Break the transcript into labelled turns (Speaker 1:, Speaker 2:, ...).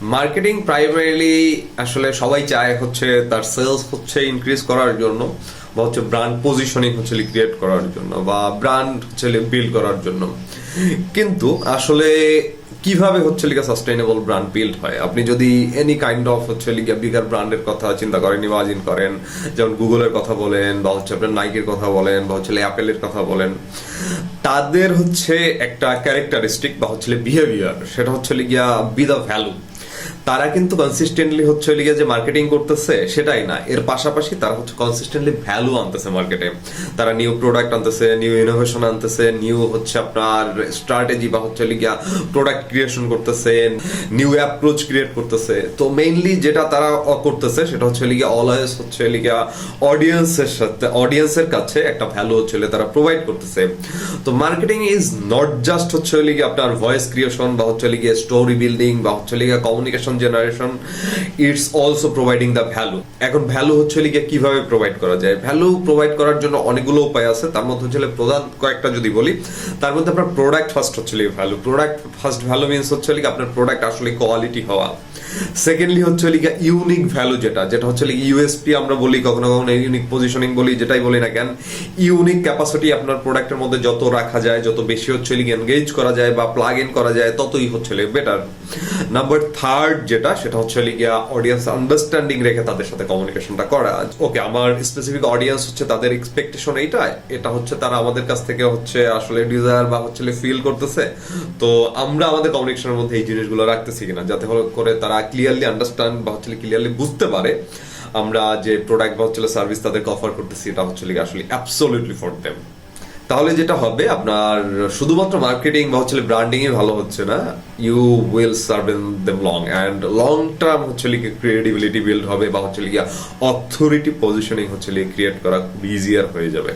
Speaker 1: Marketing primarily আসলে সবাই চায় হচ্ছে তার সেলস হচ্ছে ইনক্রিজ করার জন্য বা হচ্ছে ব্র্যান্ড পজিশনিং হচ্ছে ক্রিয়েট করার জন্য বা ব্র্যান্ড হচ্ছে বিল্ড করার জন্য। কিন্তু আসলে কিভাবে হচ্ছে লিগা সাস্টেইনেবল ব্র্যান্ড বিল্ড হয়? আপনি যদি এনি কাইন্ড অফ হচ্ছে লিগা বিগার ব্র্যান্ডের কথা চিন্তা করেন, ইমাজিন করেন, যেমন গুগলের কথা বলেন বা হচ্ছে আপনার নাইকের কথা বলেন বা হচ্ছে অ্যাপেলের কথা বলেন, তাদের হচ্ছে একটা ক্যারেক্টারিস্টিক বা হচ্ছে বিহেভিয়ার, সেটা হচ্ছে লিগিয়া বি দ্য ভ্যালু। তারা কিন্তু কনসিস্টেন্টলি হচ্ছে লিগে যে মার্কেটিং করতেছে সেটাই না, এর পাশাপাশি তারা হচ্ছে কনসিস্টেন্টলি ভ্যালু আনতেছে মার্কেটে। তারা নিউ প্রোডাক্ট আনতেছে, নিউ ইনোভেশন আনতেছে, নিউ হচ্ছে আপনার স্ট্র্যাটেজি বা হচ্ছে লিগিয়া প্রোডাক্ট ক্রিয়েশন করতেছে, নিউ অ্যাপ্রোচ ক্রিয়েট করতেছে। তো মেইনলি যেটা তারা করতেছে সেটা হচ্ছে লিগিয়া অলওয়েজ হচ্ছে লিগিয়া অডিয়েন্সের সাথে, অডিয়েন্সের কাছে একটা ভ্যালু হচ্ছে তারা প্রোভাইড করতেছে। তো মার্কেটিং ইজ নট জাস্ট হচ্ছে লিগিয়া আপনার ভয়েস ক্রিয়েশন বা হচ্ছে লিগিয়া স্টোরি বিল্ডিং বা হচ্ছে লিগিয়া communication generation, it's also providing the value. এখন ভ্যালু হচ্ছে লিগে কিভাবে প্রোভাইড করা যায়? ভ্যালু প্রোভাইড করার জন্য অনেকগুলো উপায় আছে, তার মধ্যে হচ্ছে প্রধান কয়েকটা যদি বলি, তার মধ্যে আপনার প্রোডাক্ট ফার্স্ট হচ্ছে value. Product first value means হচ্ছে লিগে আপনার প্রোডাক্ট আসলে কোয়ালিটি হওয়া। সেকেন্ডলি হচ্ছে লিগে ইউনিক ভ্যালু, যেটা হচ্ছে লিগে ইউএসপি আমরা বলি, কখনো কখনো ইউনিক পজিশনিং বলি, যেটাই বলি না কেন, ইউনিক ক্যাপাসিটি আপনার প্রোডাক্টের মধ্যে যত রাখা যায়, যত বেশি হচ্ছে লিগে এনগেজ করা যায় বা প্লাগ ইন করা যায়, ততই হচ্ছে বেটার। নাম্বার থার্ড যেটা, সেটা হচ্ছে লিগিয়া অডিয়েন্স আন্ডারস্ট্যান্ডিং রেখে তাদের সাথে কমিউনিকেশনটা করা। ওকে, আমার স্পেসিফিক অডিয়েন্স হচ্ছে তাদের এক্সপেকটেশন এটা হচ্ছে তারা আমাদের কাছ থেকে হচ্ছে আসলে ডিজায়ার বা হচ্ছে ফিল করতেছে। তো আমরা আমাদের কমিউনিকেশনের মধ্যে এই জিনিসগুলো রাখতেছি কিনা, যাতে করে তারা ক্লিয়ারলি আন্ডারস্ট্যান্ড বা হচ্ছে ক্লিয়ারলি বুঝতে পারে আমরা যে প্রোডাক্ট বা হচ্ছে সার্ভিস তাদেরকে অফার করতেছি এটা হচ্ছে আসলে অ্যাবসলিউটলি ফর দেম। তাহলে যেটা হবে, আপনার শুধুমাত্র মার্কেটিং বা হচ্ছে ব্র্যান্ডিং এ ভালো হচ্ছে না, you will serve in them long and long term হচ্ছে ক্রেডিবিলিটি বিল্ড হবে বা হচ্ছে অথরিটি পজিশনিং হচ্ছে ক্রিয়েট করা খুব ইজিয়ার হয়ে যাবে।